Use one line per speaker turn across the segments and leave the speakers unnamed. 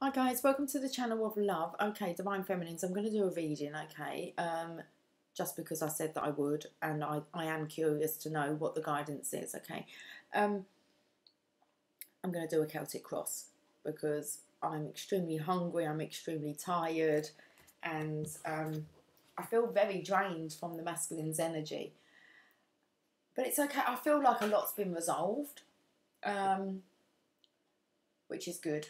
Hi guys, welcome to the channel of love. Okay, Divine Feminines, I'm going to do a reading, okay, just because I said that I would, and I am curious to know what the guidance is, okay. I'm going to do a Celtic cross because I'm extremely hungry, I'm extremely tired, and I feel very drained from the masculine's energy. But it's okay, I feel like a lot's been resolved, which is good.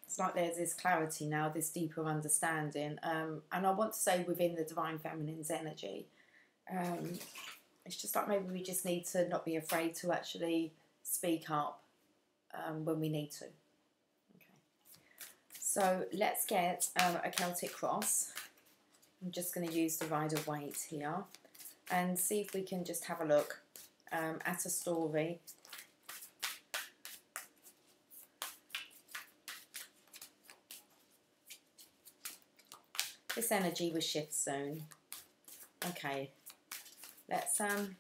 It's like there's this clarity now, this deeper understanding, and I want to say within the Divine Feminine's energy, it's just like maybe we just need to not be afraid to actually speak up when we need to. Okay, so let's get a Celtic cross. I'm just going to use the Rider-Waite here and see if we can just have a look at a story. This energy will shift soon. Okay, let's the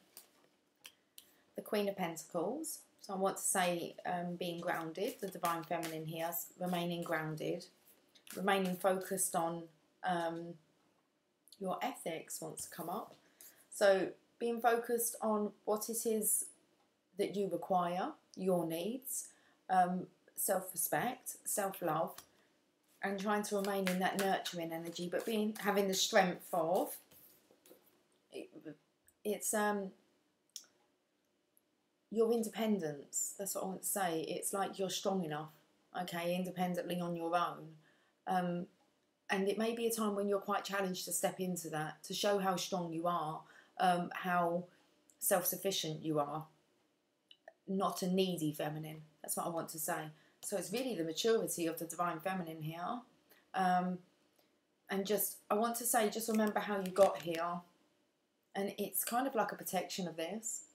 Queen of Pentacles. So I want to say being grounded, the Divine Feminine here, remaining grounded, remaining focused on your ethics wants to come up. So being focused on what it is that you require, your needs, self-respect, self-love, and trying to remain in that nurturing energy, but having the strength of it's your independence. That's what I want to say. It's like you're strong enough, okay, independently on your own, and it may be a time when you're quite challenged to step into that, to show how strong you are, how self-sufficient you are, not a needy feminine. That's what I want to say. So it's really the maturity of the Divine Feminine here. And just, I want to say, just remember how you got here. And it's kind of like a protection of this,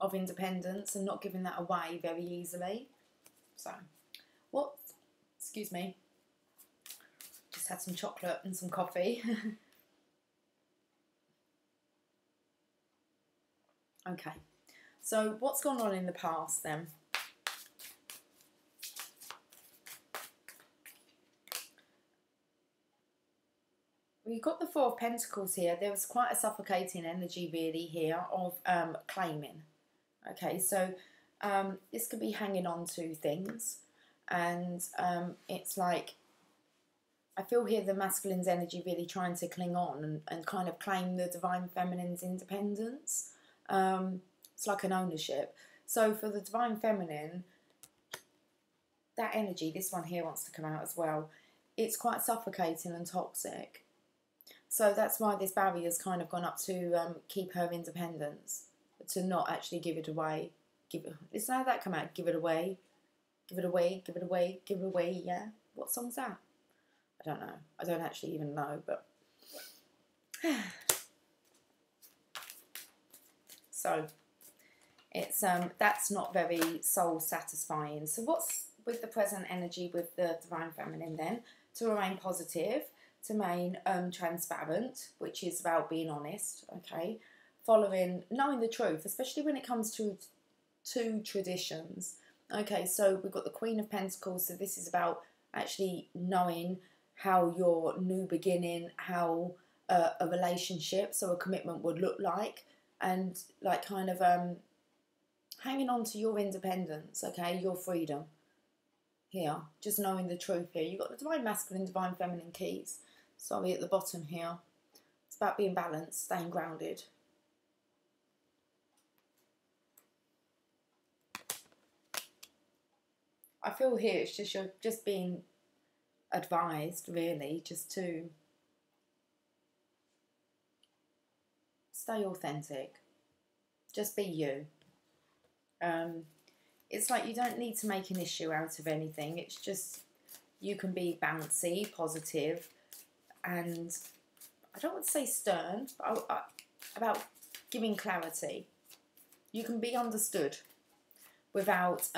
of independence and not giving that away very easily. So, what? Excuse me. Just had some chocolate and some coffee. Okay. So, what's gone on in the past then? We've got the Four of Pentacles here. There was quite a suffocating energy really here of claiming. Okay, so this could be hanging on to things, and it's like, I feel here the masculine's energy really trying to cling on and kind of claim the Divine Feminine's independence. It's like an ownership. So for the Divine Feminine, that energy, this one here wants to come out as well. It's quite suffocating and toxic. So that's why this barrier's kind of gone up to keep her independence, to not actually give it away. Listen how that come out. Give it away, give it away, give it away, give it away. Yeah, what song's that? I don't know. I don't actually even know, but so it's that's not very soul satisfying. So what's with the present energy with the Divine Feminine then? To remain positive, to remain transparent, which is about being honest, okay? Following, knowing the truth, especially when it comes to traditions. Okay, so we've got the Queen of Pentacles, so this is about actually knowing how your new beginning, how a relationship, so a commitment would look like, and like kind of hanging on to your independence, okay, your freedom. Here, just knowing the truth here. You've got the Divine Masculine, Divine Feminine keys. Sorry, at the bottom here. It's about being balanced, staying grounded. I feel here it's just you're just being advised, really, just to stay authentic. Just be you. It's like you don't need to make an issue out of anything. It's just you can be bouncy, positive, and I don't want to say stern, but about giving clarity. You can be understood without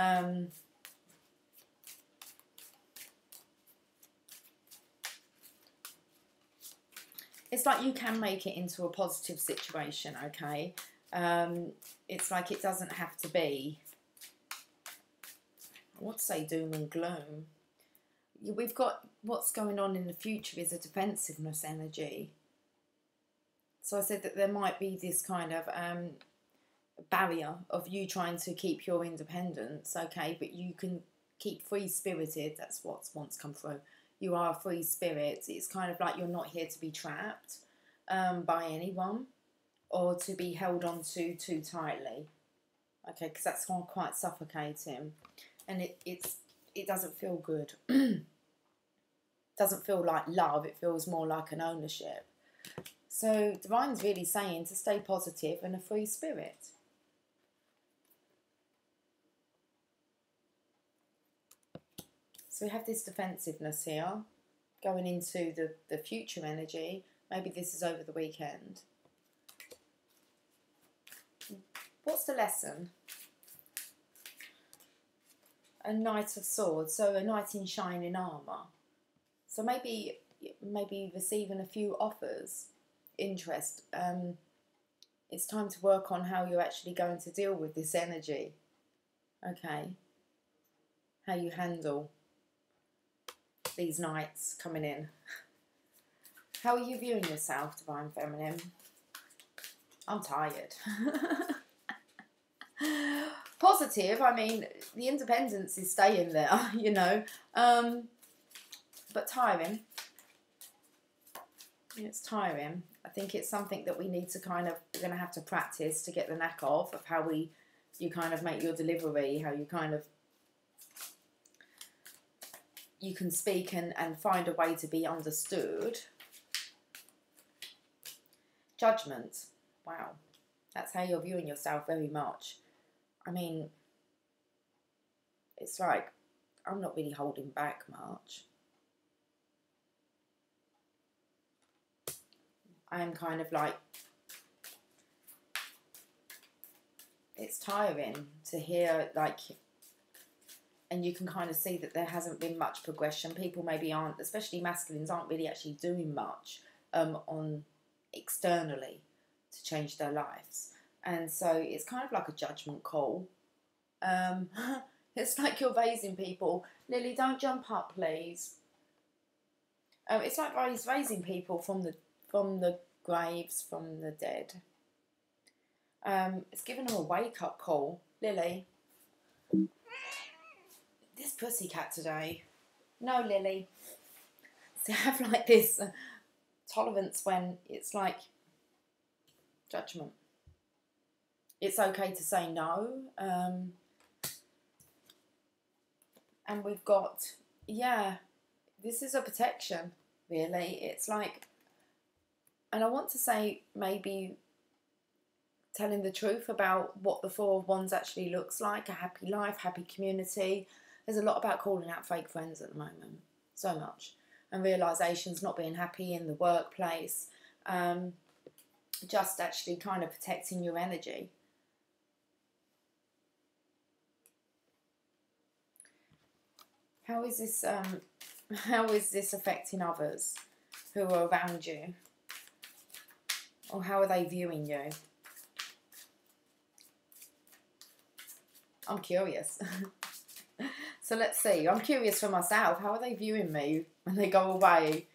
it's like you can make it into a positive situation, okay? It's like it doesn't have to be, I want to say doom and gloom. We've got what's going on in the future is a defensiveness energy. So I said that there might be this kind of barrier of you trying to keep your independence, okay, but you can keep free-spirited. That's what's once come through. You are a free spirit. It's kind of like you're not here to be trapped by anyone or to be held on to too tightly, okay, because that's quite suffocating, and it doesn't feel good. Doesn't feel like love. It feels more like an ownership. So Divine's really saying to stay positive and a free spirit. So we have this defensiveness here going into the future energy. Maybe this is over the weekend. What's the lesson? A Knight of Swords, so a knight in shining armour. So maybe receiving a few offers, interest. It's time to work on how you're actually going to deal with this energy. Okay. How you handle these knights coming in. How are you viewing yourself, Divine Feminine? I'm tired. Positive, I mean, the independence is staying there, you know. But tiring. It's tiring. I think it's something that we need to we're going to have to practice to get the knack of how you kind of make your delivery, how you you can speak and find a way to be understood. Judgment. Wow. That's how you're viewing yourself very much. I mean, it's like, I'm not really holding back much. I am kind of like, it's tiring to hear, like, and you can kind of see that there hasn't been much progression. People maybe aren't, especially masculines, aren't really actually doing much on externally to change their lives. And so it's kind of like a judgment call. It's like you're raising people. Lily, don't jump up, please. It's like raising people from the graves, from the dead. It's giving them a wake-up call. Lily. This pussycat today. No, Lily. So I have like this tolerance when it's like judgment. It's okay to say no. And we've got, yeah, this is a protection, really. It's like, and I want to say maybe telling the truth about what the Four of Wands actually looks like, a happy life, happy community. There's a lot about calling out fake friends at the moment, so much. And realisations, not being happy in the workplace, just actually kind of protecting your energy. How is this affecting others who are around you? Or how are they viewing you? I'm curious. So let's see. I'm curious for myself. How are they viewing me when they go away?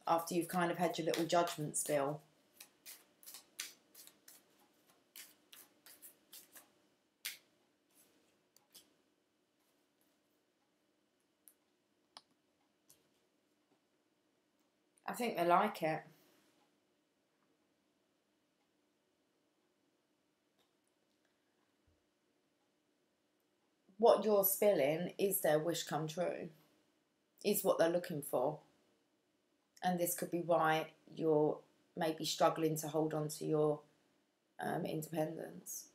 After you've kind of had your little judgment spill. I think they like it. What you're spilling is their wish come true. Is what they're looking for. And this could be why you're maybe struggling to hold on to your independence.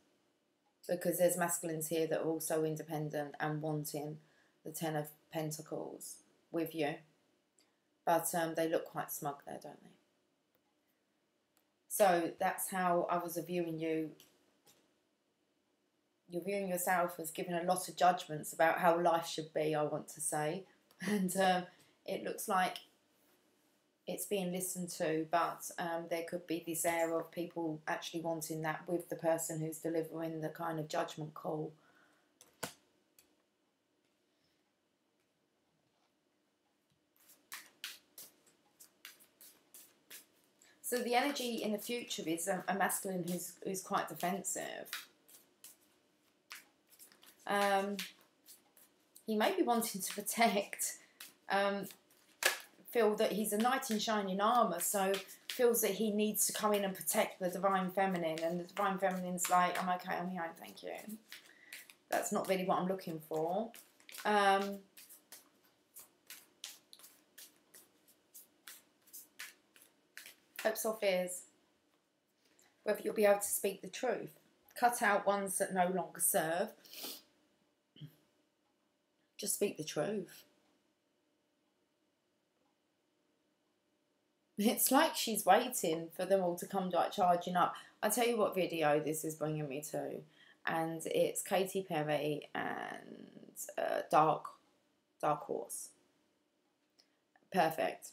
Because there's masculines here that are also independent and wanting the Ten of Pentacles with you. But they look quite smug there, don't they? So that's how others are viewing you. You're viewing yourself as giving a lot of judgments about how life should be, I want to say. And it looks like it's being listened to, but there could be this air of people actually wanting that with the person who's delivering the kind of judgment call. So the energy in the future is a masculine who's quite defensive. He may be wanting to protect, feel that he's a knight in shining armour, so feels that he needs to come in and protect the divine feminine, and the divine feminine's like, I'm okay on my own, thank you. That's not really what I'm looking for. Hopes or fears. Whether you'll be able to speak the truth. Cut out ones that no longer serve. Just speak the truth. It's like she's waiting for them all to come like charging up. I'll tell you what video this is bringing me to. And it's Katy Perry and Dark Horse. Perfect.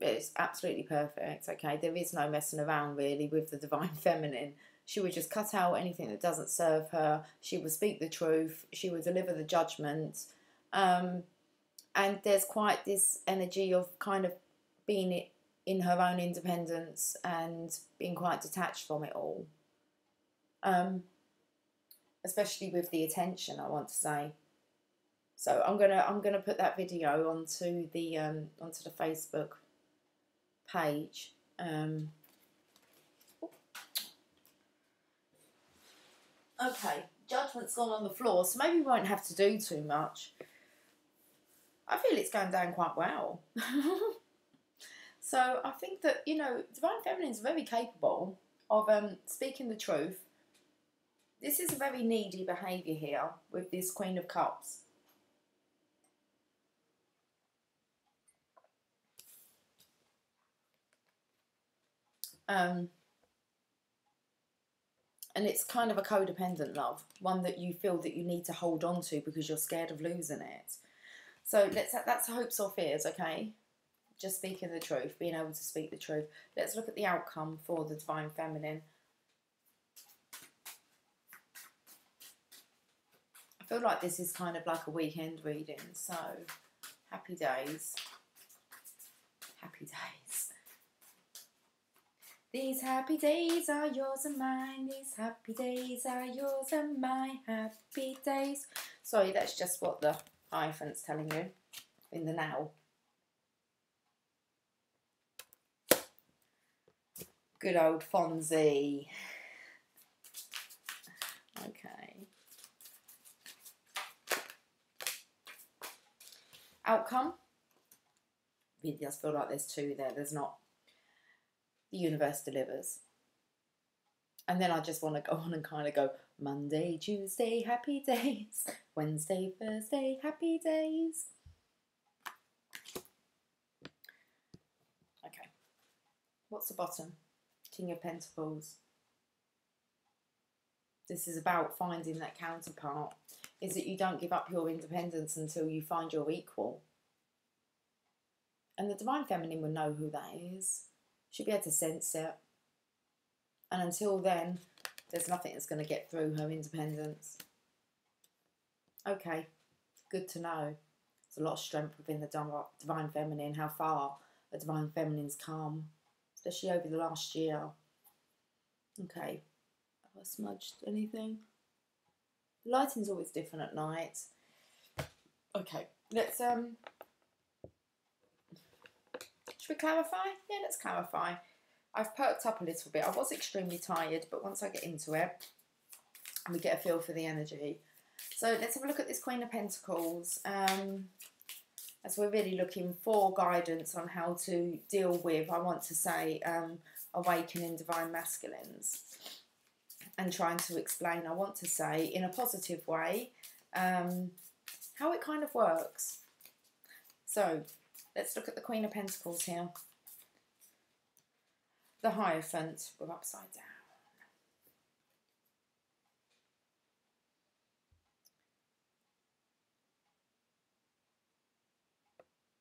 It's absolutely perfect. Okay, there is no messing around really with the divine feminine. She would just cut out anything that doesn't serve her. She would speak the truth. She would deliver the judgment. And there's quite this energy of kind of being in her own independence and being quite detached from it all. Especially with the attention, I want to say. So I'm gonna put that video onto the Facebook page. Okay, judgment's gone on the floor, so maybe we won't have to do too much. I feel it's going down quite well. So I think that, you know, divine feminine is very capable of speaking the truth. This is a very needy behaviour here with this Queen of Cups. And it's kind of a codependent love, one that you feel that you need to hold on to because you're scared of losing it. So that's hopes or fears, okay? Just speaking the truth, being able to speak the truth. Let's look at the outcome for the divine feminine. I feel like this is kind of like a weekend reading, so happy days. Happy days. These happy days are yours and mine. These happy days are yours and mine. Happy days. Sorry, that's just what the Hierophant's telling you in the now. Good old Fonzie. Okay. Outcome. Really does feel like there's two there. There's not. The universe delivers. And then I just want to go on and kind of go Monday, Tuesday, happy days. Wednesday, Thursday, happy days. Okay. What's the bottom? King of Pentacles. This is about finding that counterpart. Is that you don't give up your independence until you find your equal. And the divine feminine will know who that is. She'll be able to sense it. And until then, there's nothing that's going to get through her independence. Okay, good to know. There's a lot of strength within the divine feminine, how far the divine feminine's come, especially over the last year. Okay, have I smudged anything? The lighting's always different at night. Okay, let's should we clarify? Yeah, let's clarify. I've perked up a little bit. I was extremely tired, but once I get into it, we get a feel for the energy. So let's have a look at this Queen of Pentacles. As we're really looking for guidance on how to deal with, I want to say, awakening divine masculines. And trying to explain, I want to say, in a positive way, how it kind of works. So let's look at the Queen of Pentacles here. The Hierophant, we're upside down.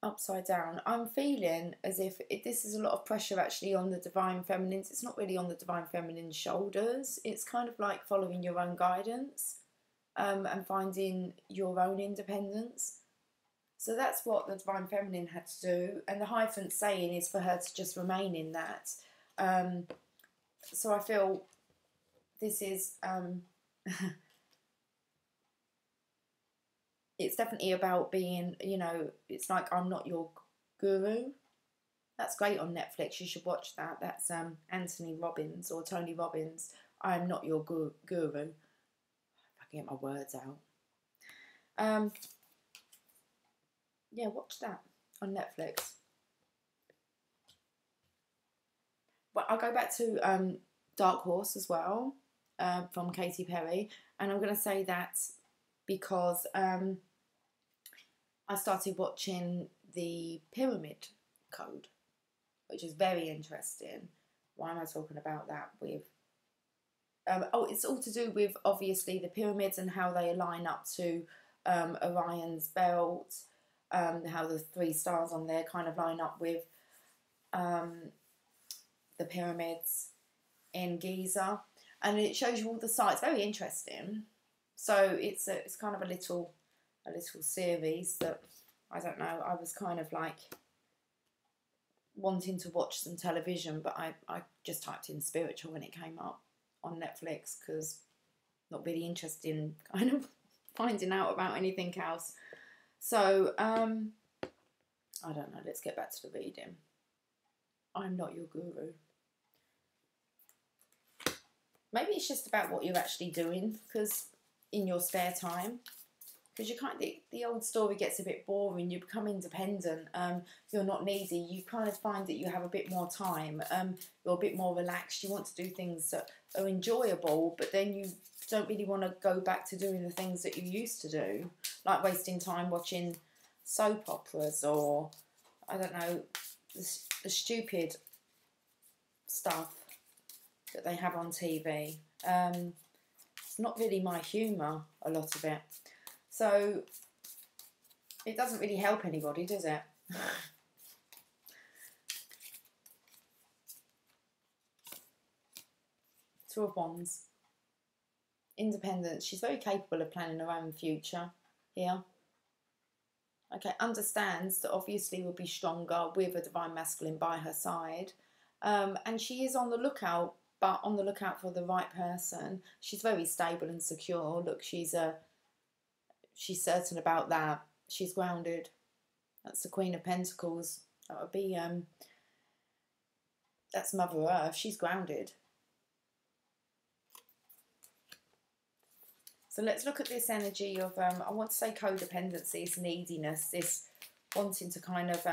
upside down. I'm feeling as if this is a lot of pressure actually on the Divine Feminines. It's not really on the Divine Feminine's shoulders. It's kind of like following your own guidance and finding your own independence. So that's what the Divine Feminine had to do. And the Hierophant saying is for her to just remain in that. So I feel this is... it's definitely about being, you know, it's like I'm not your guru. That's great on Netflix. You should watch that. That's Anthony Robbins or Tony Robbins. I am not your guru. If I can get my words out. Yeah, watch that on Netflix. But I'll go back to Dark Horse as well, from Katy Perry. And I'm going to say that because I started watching the Pyramid Code, which is very interesting. Why am I talking about that with... it's all to do with, obviously, the pyramids and how they align up to Orion's belt, how the 3 stars on there kind of line up with the pyramids in Giza. And it shows you all the sites. Very interesting. So it's kind of a little series that, I don't know, I was kind of like wanting to watch some television, but I just typed in spiritual when it came up on Netflix because not really interested in kind of finding out about anything else. So I don't know, let's get back to the reading. I'm not your guru. Maybe it's just about what you're actually doing, because in your spare time, because you can't, the old story gets a bit boring. You become independent, you're not needy, you kind of find that you have a bit more time, you're a bit more relaxed, you want to do things that are enjoyable, but then you don't really want to go back to doing the things that you used to do, like wasting time watching soap operas or, I don't know, the stupid stuff that they have on TV. It's not really my humour, a lot of it. So it doesn't really help anybody, does it? Two of Wands. Independence. She's very capable of planning her own future here. Okay, understands that obviously will be stronger with a Divine Masculine by her side. And she is on the lookout, but on the lookout for the right person. She's very stable and secure. Look, she's certain about that. She's grounded. That's the Queen of Pentacles. That would be, that's Mother Earth. She's grounded. So let's look at this energy of, I want to say codependency, this neediness, this wanting to kind of,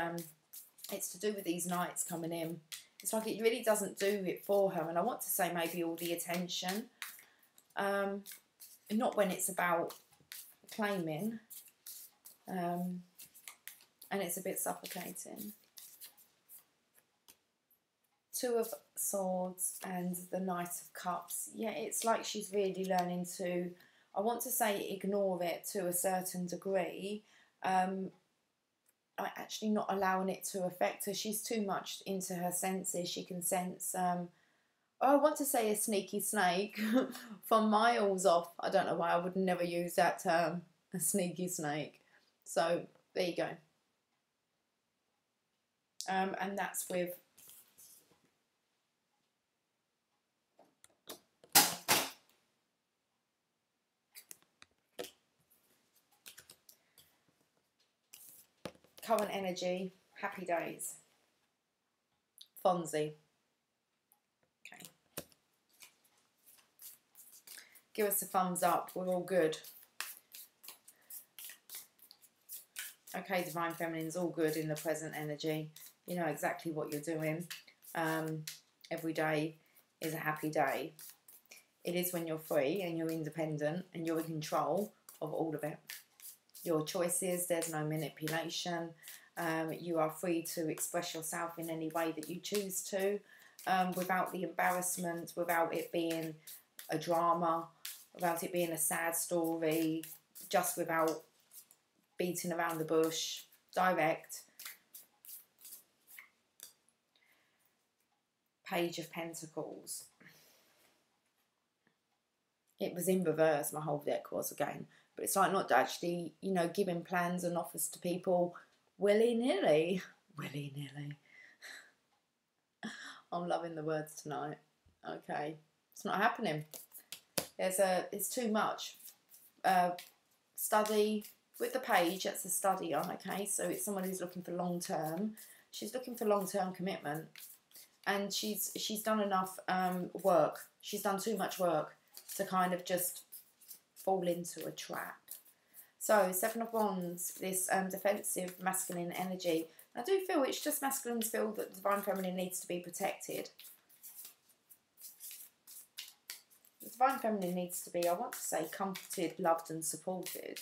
it's to do with these knights coming in. It's like it really doesn't do it for her. And I want to say maybe all the attention. Not when it's about claiming. And it's a bit suffocating. Two of Swords and the Knight of Cups. Yeah, it's like she's really learning to, I want to say ignore it to a certain degree. Actually not allowing it to affect her. She's too much into her senses. She can sense, I want to say a sneaky snake from miles off. I don't know why I would never use that term, a sneaky snake. So there you go. And that's with current energy, happy days. Fonzie. Okay. Give us a thumbs up. We're all good. Okay, Divine Feminine's all good in the present energy. You know exactly what you're doing. Every day is a happy day. It is when you're free and you're independent and you're in control of all of it. Your choices, there's no manipulation. You are free to express yourself in any way that you choose to, without the embarrassment, without it being a drama, without it being a sad story, just without beating around the bush, direct. Page of Pentacles. It was in reverse, my whole deck was again. But it's like not actually, you know, giving plans and offers to people willy-nilly. Willy-nilly. I'm loving the words tonight. Okay. It's not happening. It's too much. Study with the page, that's a study on, okay? So it's someone who's looking for long-term. She's looking for long-term commitment. And she's done enough work. She's done too much work to kind of just fall into a trap. So, Seven of Wands, this defensive masculine energy. I do feel it's just masculines feel that the Divine Feminine needs to be protected. The Divine Feminine needs to be, I want to say, comforted, loved and supported.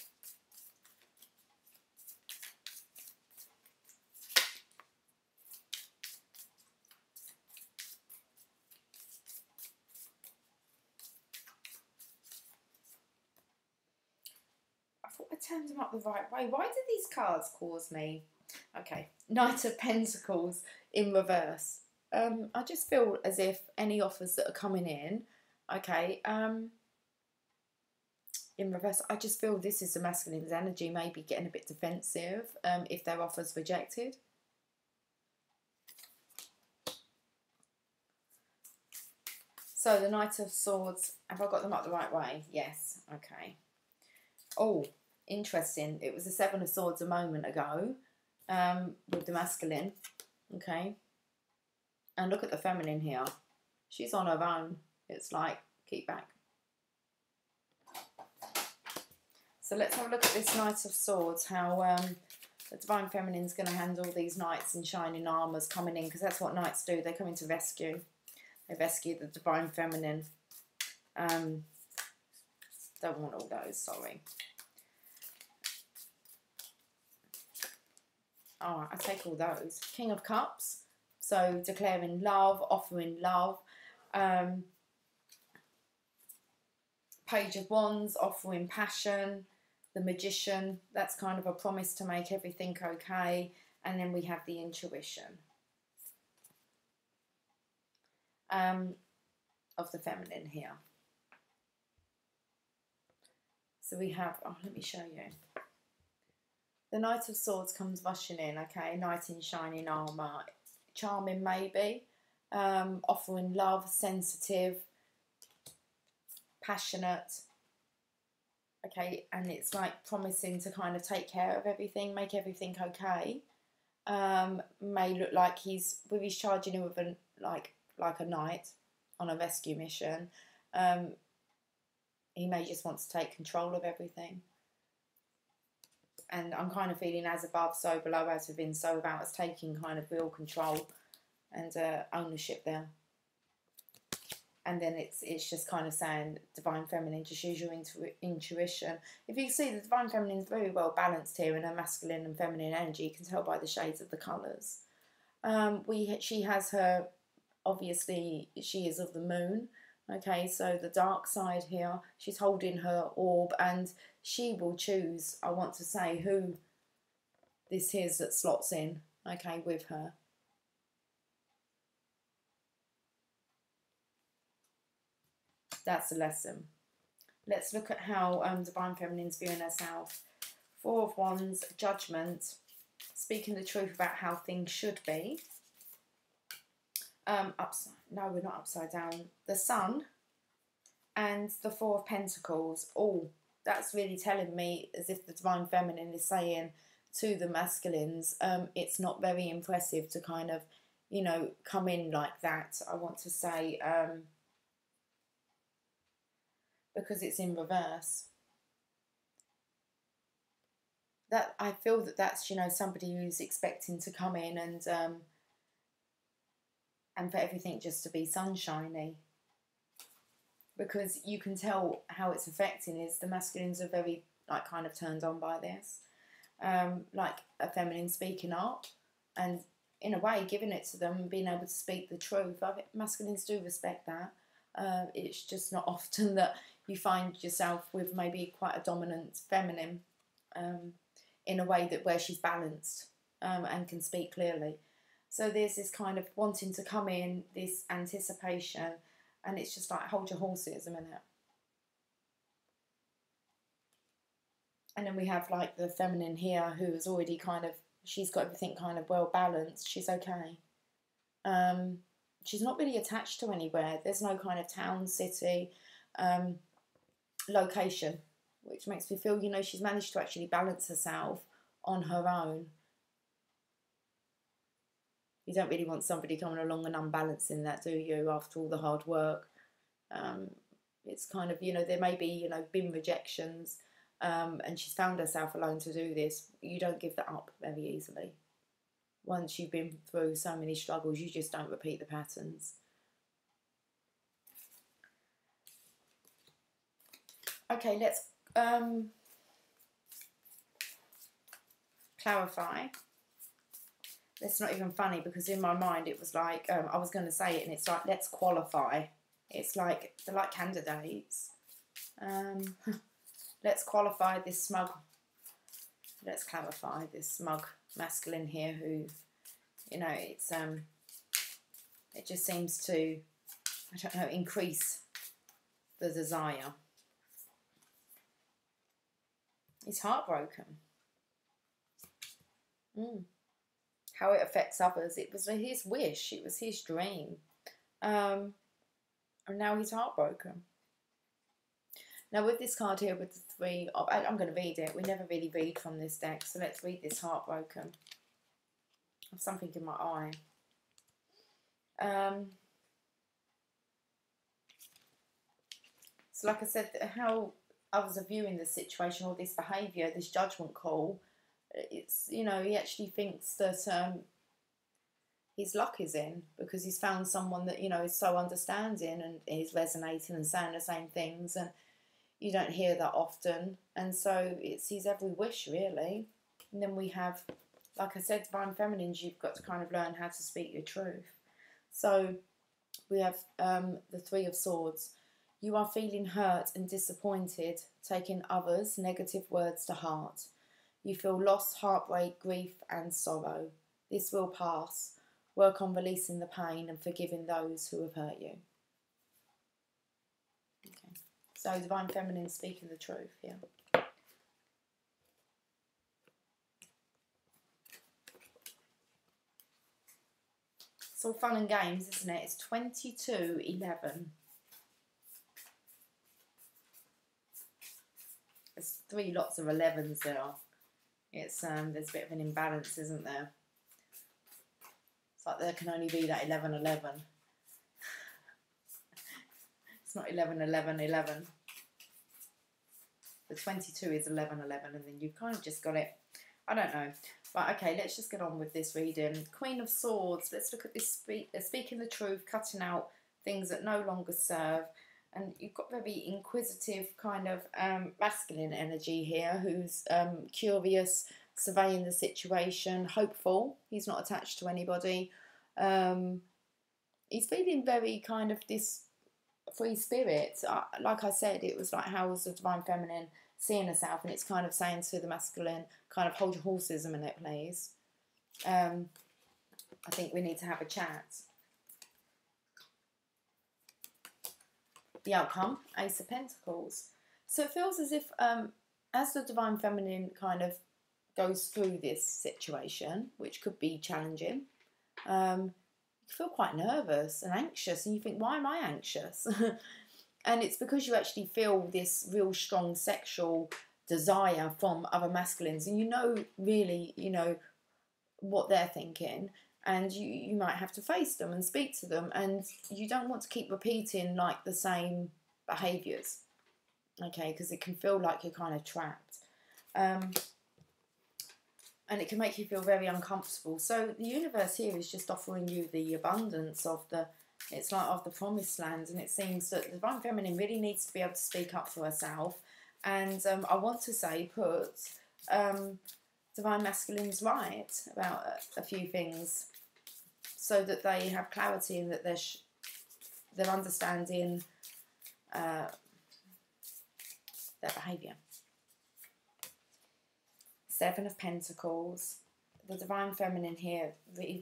I thought I turned them up the right way. Why did these cards cause me? Okay, Knight of Pentacles in reverse. I just feel as if any offers that are coming in, okay, in reverse, I just feel this is the masculine's energy, maybe getting a bit defensive if their offer's rejected. So the Knight of Swords, have I got them up the right way? Yes, okay. Oh, interesting. It was the Seven of Swords a moment ago with the masculine, okay. And look at the feminine here. She's on her own. It's like, keep back. So let's have a look at this Knight of Swords, how the Divine Feminine's going to handle these knights in shining armours coming in, because that's what knights do. They come in to rescue. They rescue the Divine Feminine. Don't want all those, sorry. Alright, I take all those. King of Cups. So declaring love, offering love. Page of Wands, offering passion. The Magician, that's kind of a promise to make everything okay. And then we have the Intuition of the feminine here. So we have, oh, let me show you. The Knight of Swords comes rushing in, okay, knight in shining armour. Charming maybe, offering love, sensitive, passionate. Okay, and it's like promising to kind of take care of everything, make everything okay. May look like he's charging in with a like a knight on a rescue mission. He may just want to take control of everything. And I'm kind of feeling as above, so below, as within, so without, us taking kind of real control and ownership there. And then it's just kind of saying, Divine Feminine, just use your intuition. If you can see, the Divine Feminine is very well balanced here in her masculine and feminine energy. You can tell by the shades of the colours. She has her, obviously, she is of the moon. Okay, so the dark side here, she's holding her orb, and she will choose, I want to say, who this is that slots in, okay, with her. That's the lesson. Let's look at how Divine Feminine's viewing herself. Four of Wands, Judgment, speaking the truth about how things should be. No, we're not upside down. The Sun and the Four of Pentacles. Oh, that's really telling me as if the Divine Feminine is saying to the masculines, it's not very impressive to kind of, you know, come in like that. I want to say, because it's in reverse. That I feel that that's, you know, somebody who's expecting to come in and for everything just to be sunshiny. Because you can tell how it's affecting is the masculines are very, like, kind of turned on by this. Like a feminine speaking up and in a way giving it to them and being able to speak the truth. Masculines do respect that. It's just not often that you find yourself with maybe quite a dominant feminine in a way that where she's balanced and can speak clearly. So there's this kind of wanting to come in, this anticipation, and it's just like, hold your horses a minute. And then we have like the feminine here, who is already kind of, she's got everything kind of well balanced. She's okay. She's not really attached to anywhere. There's no kind of town, city, location, which makes me feel, you know, she's managed to actually balance herself on her own. You don't really want somebody coming along and unbalancing that, do you, after all the hard work? It's kind of, you know, there may be, you know, been rejections, and she's found herself alone to do this. You don't give that up very easily. Once you've been through so many struggles, you just don't repeat the patterns. Okay, let's clarify. It's not even funny, because in my mind it was like, I was going to say it, and it's like, let's qualify. It's like, they're like candidates. Let's qualify this smug, let's clarify this smug masculine here who, you know, it's, it just seems to, I don't know, increase the desire. He's heartbroken. How it affects others. It was his wish. It was his dream. And now he's heartbroken. Now with this card here with the three of, I'm going to read it. We never really read from this deck. So let's read this heartbroken. I have something in my eye. So like I said, how others are viewing the situation, or this behaviour, this judgment call, it's, you know, he actually thinks that his luck is in, because he's found someone that, you know, is so understanding and is resonating and saying the same things, and you don't hear that often, and so it's his every wish, really. And then we have, like I said, Divine Feminines, you've got to kind of learn how to speak your truth. So we have the Three of Swords. You are feeling hurt and disappointed, taking others' negative words to heart. You feel loss, heartbreak, grief and sorrow. This will pass. Work on releasing the pain and forgiving those who have hurt you. Okay. So Divine Feminine speaking the truth here. It's all fun and games, isn't it? It's 22-11. There's three lots of 11s there. It's there's a bit of an imbalance, isn't there? It's like there can only be that 11-11. It's not 11-11-11. The 22 is 11-11, and then you've kind of just got it. I don't know. Right, okay, let's just get on with this reading. Queen of Swords. Let's look at this, speaking the truth, cutting out things that no longer serve. And you've got very inquisitive kind of masculine energy here, who's curious, surveying the situation, hopeful. He's not attached to anybody. He's feeling very kind of this free spirit. Like I said, it was like, how was the Divine Feminine seeing herself? And it's kind of saying to the masculine, kind of hold your horses a minute, please. I think we need to have a chat. The outcome, Ace of Pentacles. So it feels as if as the Divine Feminine kind of goes through this situation, which could be challenging, you feel quite nervous and anxious, and you think, why am I anxious? And it's because you actually feel this real strong sexual desire from other masculines, and you know, really, you know, what they're thinking, and you might have to face them and speak to them, and you don't want to keep repeating like the same behaviours, okay, because it can feel like you're kind of trapped, and it can make you feel very uncomfortable. So the universe here is just offering you the abundance of the, it's like of the promised land, and it seems that the Divine Feminine really needs to be able to speak up for herself, and I want to say put Divine Masculine's right about a few things, so that they have clarity and that they're understanding their behaviour. Seven of Pentacles. the Divine Feminine here,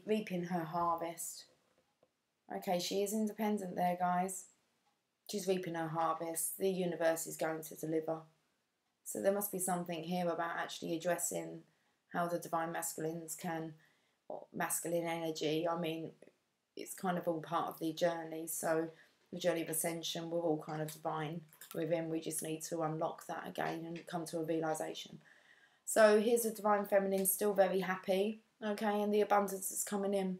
reaping her harvest. Okay, she is independent there, guys. She's reaping her harvest. The universe is going to deliver. So there must be something here about actually addressing how the Divine Masculines can, or masculine energy, I mean, it's kind of all part of the journey. So the journey of ascension, we're all kind of divine within. We just need to unlock that again and come to a realisation. So here's the Divine Feminine, still very happy, okay, and the abundance is coming in.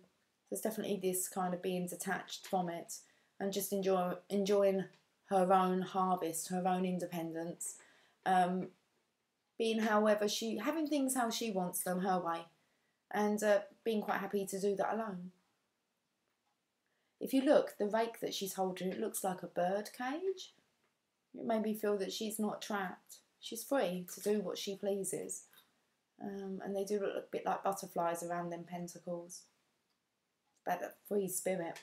There's definitely this kind of being detached from it and just enjoying her own harvest, her own independence, being having things how she wants them, her way, and being quite happy to do that alone. If you look, the rake that she's holding, it looks like a bird cage. It made me feel that she's not trapped. She's free to do what she pleases. And they do look a bit like butterflies around them pentacles. But a free spirit.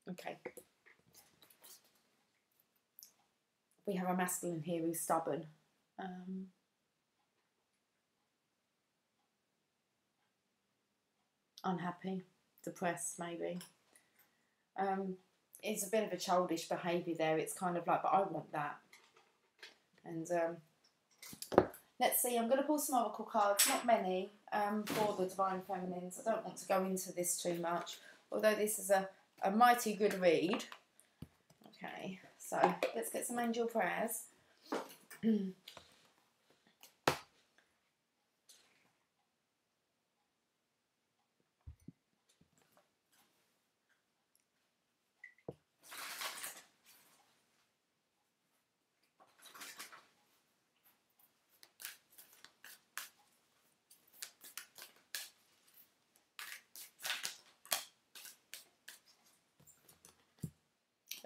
Okay. We have a masculine here who's stubborn. Unhappy, depressed maybe. It's a bit of a childish behaviour there. It's kind of like, but I want that. And let's see, I'm going to pull some oracle cards, not many, for the Divine Feminines. I don't want to go into this too much, although this is a mighty good read. Okay, so let's get some angel prayers.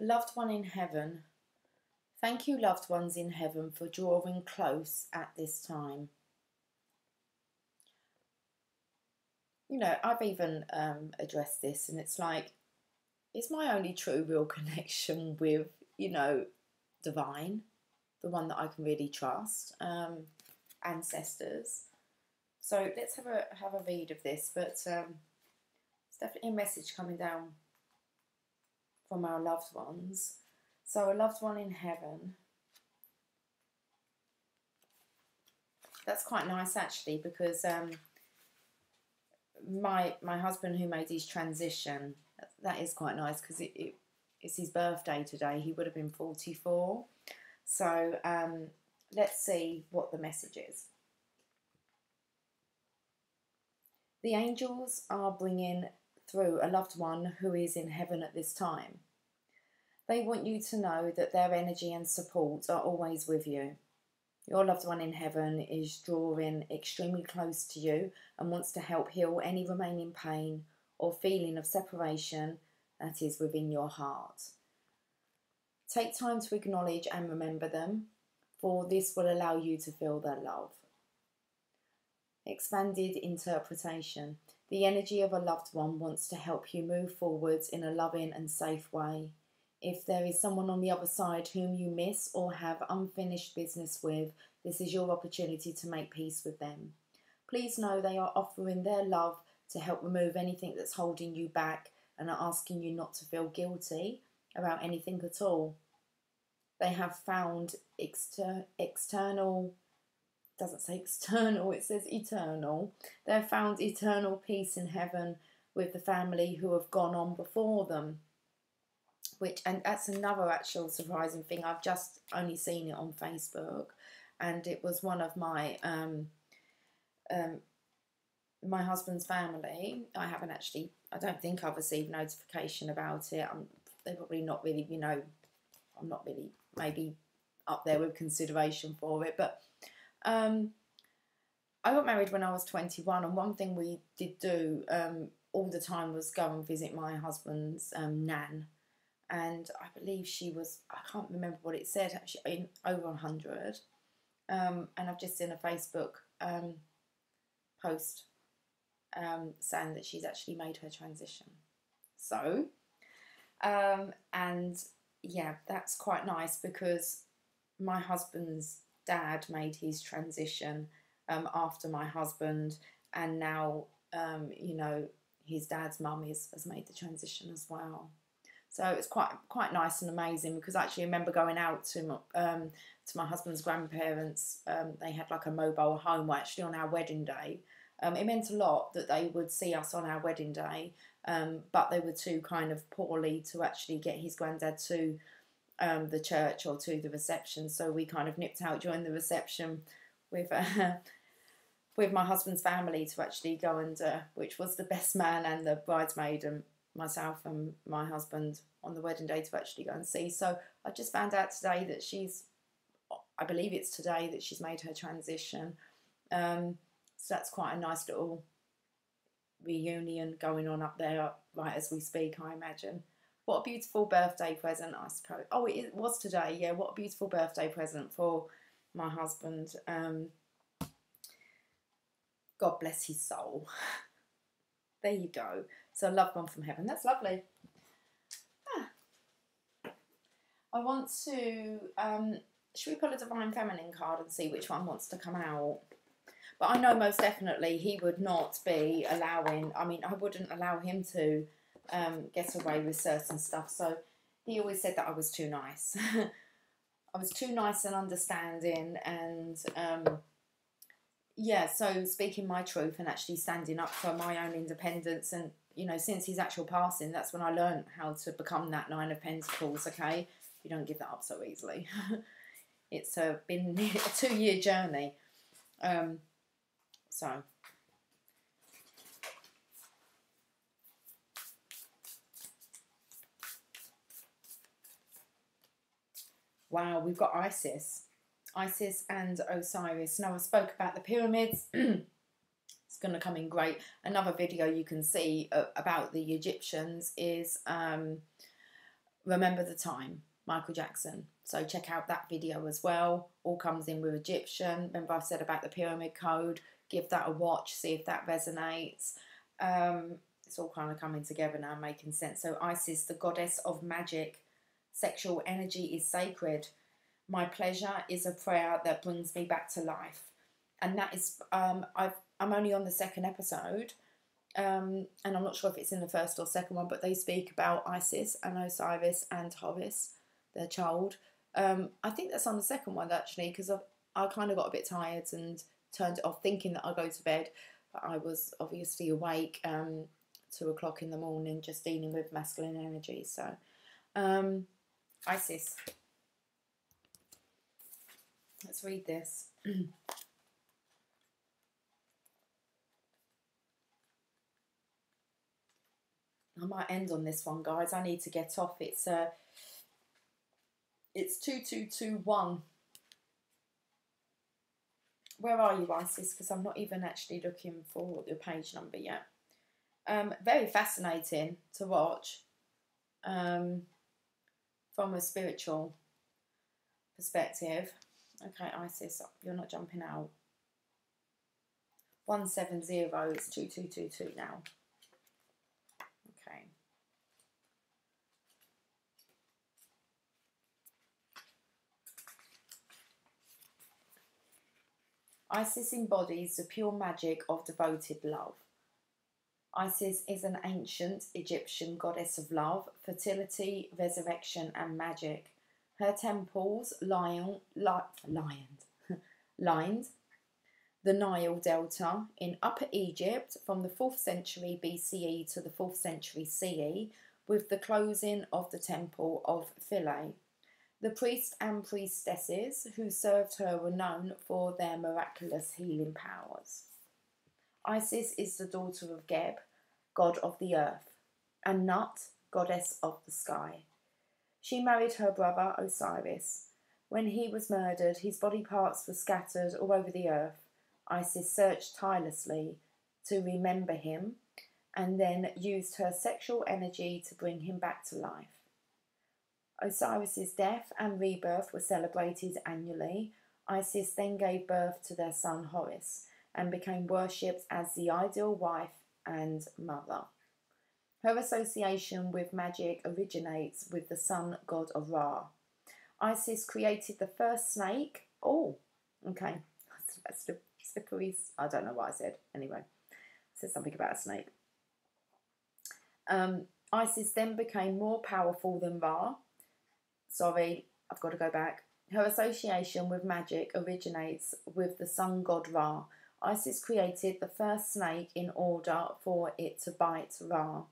Loved one in heaven, thank you, loved ones in heaven, for drawing close at this time. You know, I've even addressed this, and it's like, it's my only true real connection with, you know, divine, the one that I can really trust, ancestors. So let's have a read of this, but it's definitely a message coming down from our loved ones. So a loved one in heaven. That's quite nice actually, because my husband who made his transition, that is quite nice because it's his birthday today. He would have been 44. So let's see what the message is. The angels are bringing through a loved one who is in heaven at this time. They want you to know that their energy and support are always with you. Your loved one in heaven is drawing extremely close to you and wants to help heal any remaining pain or feeling of separation that is within your heart. Take time to acknowledge and remember them, for this will allow you to feel their love. Expanded interpretation. The energy of a loved one wants to help you move forwards in a loving and safe way. If there is someone on the other side whom you miss or have unfinished business with, this is your opportunity to make peace with them. Please know they are offering their love to help remove anything that's holding you back and are asking you not to feel guilty about anything at all. They have found external, doesn't say external, it says eternal. They have found eternal peace in heaven with the family who have gone on before them. And that's another actual surprising thing. I've just only seen it on Facebook, and it was one of my my husband's family. I don't think I've received notification about it. They're probably not really, you know, I'm not really maybe up there with consideration for it, but I got married when I was 21, and one thing we did do all the time was go and visit my husband's nan. And I believe she was, I can't remember what it said, actually, over 100. And I've just seen a Facebook post saying that she's actually made her transition. So, and yeah, that's quite nice, because my husband's dad made his transition after my husband, and now you know, his dad's mum has made the transition as well. So it's quite nice and amazing, because I actually remember going out to my husband's grandparents. They had like a mobile home, actually, on our wedding day. It meant a lot that they would see us on our wedding day, but they were too kind of poorly to actually get his granddad to the church or to the reception. So we kind of nipped out during the reception with with my husband's family to actually go and, which was the best man and the bridesmaid and myself and my husband on the wedding day, to actually go and see. So I just found out today that I believe it's today that she's made her transition. So that's quite a nice little reunion going on up there right as we speak, I imagine. What a beautiful birthday present, I suppose. Oh, it was today, yeah. What a beautiful birthday present for my husband. God bless his soul. There you go. So, loved one from heaven. That's lovely. I want to... should we pull a Divine Feminine card and see which one wants to come out? But I know most definitely he would not be allowing... I mean, I wouldn't allow him to get away with certain stuff. So he always said that I was too nice. I was too nice and understanding, and yeah, so speaking my truth and actually standing up for my own independence. And you know, since his actual passing, that's when I learned how to become that Nine of Pentacles. Okay, you don't give that up so easily. It's been a 2-year journey. So wow, we've got Isis and Osiris. Now, I spoke about the pyramids. It's going to come in great. Another video you can see about the Egyptians is Remember the Time, Michael Jackson. So check out that video as well. All comes in with Egyptian. Remember I said about the pyramid code. Give that a watch, see if that resonates. It's all kind of coming together now, making sense. So Isis, the goddess of magic. Sexual energy is sacred. My pleasure is a prayer that brings me back to life. And that is, I'm only on the 2nd episode, and I'm not sure if it's in the 1st or 2nd one, but they speak about Isis and Osiris and Horus, their child. I think that's on the 2nd one, actually, because I kind of got a bit tired and turned it off thinking that I'll go to bed, but I was obviously awake 2 o'clock in the morning, just dealing with masculine energy. So Isis, let's read this. I might end on this one, guys. I need to get off. It's 2221. Where are you, Isis? Because I'm not even actually looking for the page number yet. Very fascinating to watch from a spiritual perspective. Okay, Isis, you're not jumping out. 170 is 2222 now. Okay. Isis embodies the pure magic of devoted love. Isis is an ancient Egyptian goddess of love, fertility, resurrection, and magic. Her temples lined the Nile Delta in Upper Egypt from the 4th century BCE to the 4th century CE, with the closing of the Temple of Philae. The priests and priestesses who served her were known for their miraculous healing powers. Isis is the daughter of Geb, god of the earth, and Nut, goddess of the sky. She married her brother Osiris. When he was murdered, his body parts were scattered all over the earth. Isis searched tirelessly to remember him and then used her sexual energy to bring him back to life. Osiris's death and rebirth were celebrated annually. Isis then gave birth to their son Horus and became worshipped as the ideal wife and mother. Her association with magic originates with the sun god of Ra. Isis created the first snake. Oh, okay. That's slippery. I don't know what I said. Anyway. says something about a snake. Isis then became more powerful than Ra. Sorry, I've got to go back. Her association with magic originates with the sun god Ra. Isis created the first snake in order for it to bite Ra.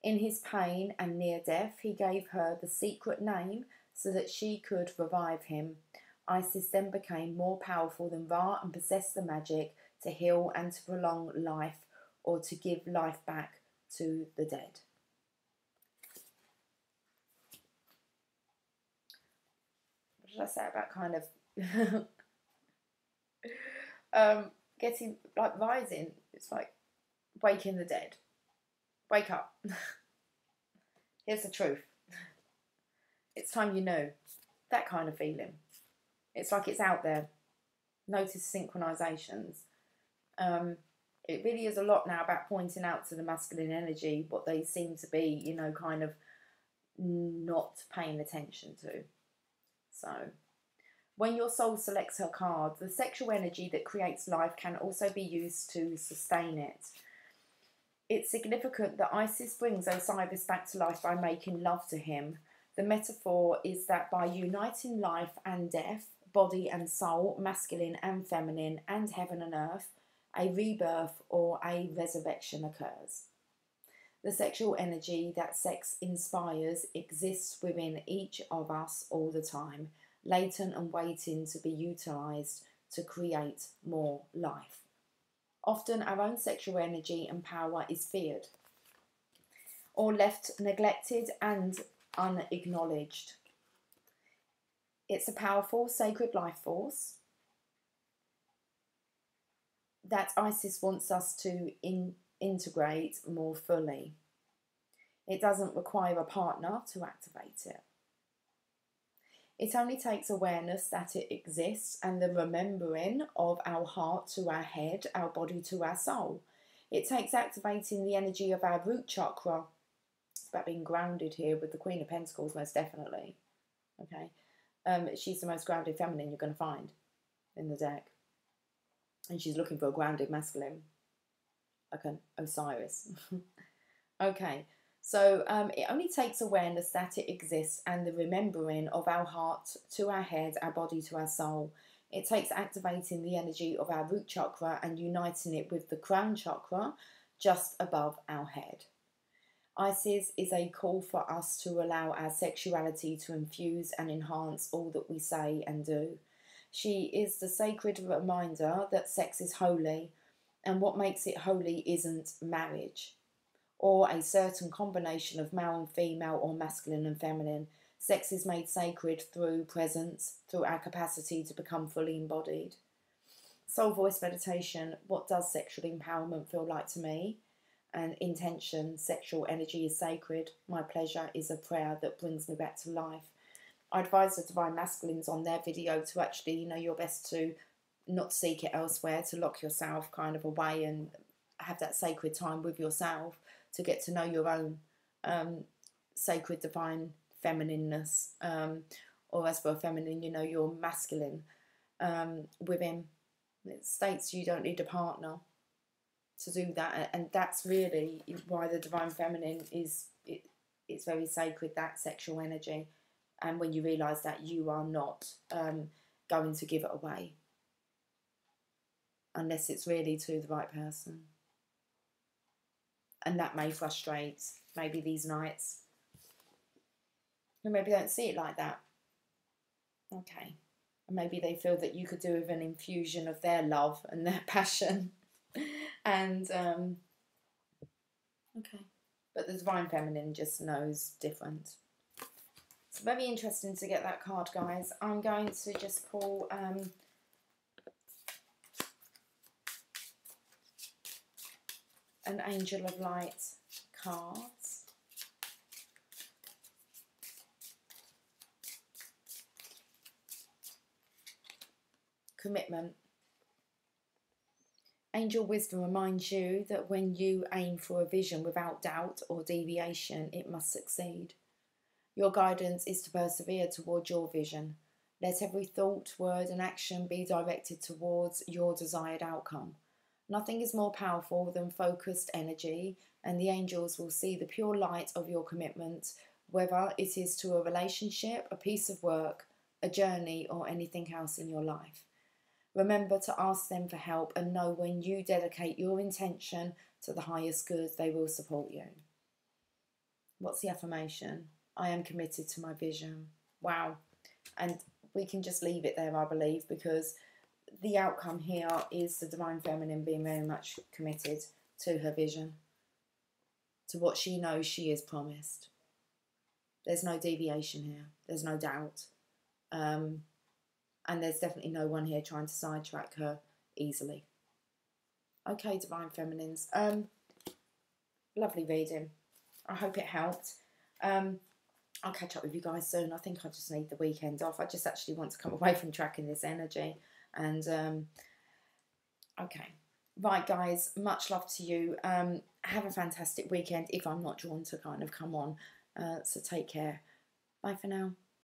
In his pain and near death, he gave her the secret name so that she could revive him. Isis then became more powerful than Ra and possessed the magic to heal and to prolong life, or to give life back to the dead. What did I say about kind of getting, like, rising? It's like waking the dead. Wake up. Here's the truth. It's time you know. That kind of feeling. It's like it's out there. Notice synchronizations. It really is a lot now about pointing out to the masculine energy what they seem to be, you know, kind of not paying attention to. So, when your soul selects her card, the sexual energy that creates life can also be used to sustain it. It's significant that Isis brings Osiris back to life by making love to him. The metaphor is that by uniting life and death, body and soul, masculine and feminine, and heaven and earth, a rebirth or a resurrection occurs. The sexual energy that sex inspires exists within each of us all the time, latent and waiting to be utilised to create more life. Often our own sexual energy and power is feared, or left neglected and unacknowledged. It's a powerful, sacred life force that Isis wants us to integrate more fully. It doesn't require a partner to activate it. It only takes awareness that it exists and the remembering of our heart to our head, our body to our soul. It takes activating the energy of our root chakra. It's about being grounded here with the Queen of Pentacles, most definitely. Okay, she's the most grounded feminine you're going to find in the deck. And she's looking for a grounded masculine, like an Osiris. Okay, so it only takes awareness that it exists and the remembering of our heart to our head, our body to our soul. It takes activating the energy of our root chakra and uniting it with the crown chakra just above our head. Isis is a call for us to allow our sexuality to infuse and enhance all that we say and do. She is the sacred reminder that sex is holy, and what makes it holy isn't marriage or a certain combination of male and female or masculine and feminine. Sex is made sacred through presence, through our capacity to become fully embodied. Soul voice meditation. What does sexual empowerment feel like to me? And intention. Sexual energy is sacred. My pleasure is a prayer that brings me back to life. I advise the Divine Masculines on their video to actually, you know, your best to not seek it elsewhere, to lock yourself kind of away and have that sacred time with yourself to get to know your own sacred divine feminineness, or as for a feminine, you know, your masculine within. It states you don't need a partner to do that, and that's really why the divine feminine is it's very sacred, that sexual energy. And when you realise that you are not going to give it away unless it's really to the right person. And that may frustrate maybe these nights who maybe don't see it like that. Okay. And maybe they feel that you could do with an infusion of their love and their passion. And, okay. But the divine feminine just knows different. It's very interesting to get that card, guys. I'm going to just pull an Angel of Light card. Commitment. Angel wisdom reminds you that when you aim for a vision without doubt or deviation, it must succeed. Your guidance is to persevere toward your vision. Let every thought, word and action be directed towards your desired outcome. Nothing is more powerful than focused energy, and the angels will see the pure light of your commitment, whether it is to a relationship, a piece of work, a journey, or anything else in your life. Remember to ask them for help, and know when you dedicate your intention to the highest good, they will support you. What's the affirmation? I am committed to my vision. Wow. And we can just leave it there, I believe, because the outcome here is the Divine Feminine being very much committed to her vision, to what she knows she is promised. There's no deviation here. There's no doubt. And there's definitely no one here trying to sidetrack her easily. Okay, Divine Feminines. Lovely reading. I hope it helped. I'll catch up with you guys soon. I think I just need the weekend off. I just actually want to come away from tracking this energy. And, okay. Right, guys, much love to you. Have a fantastic weekend if I'm not drawn to kind of come on. So take care. Bye for now.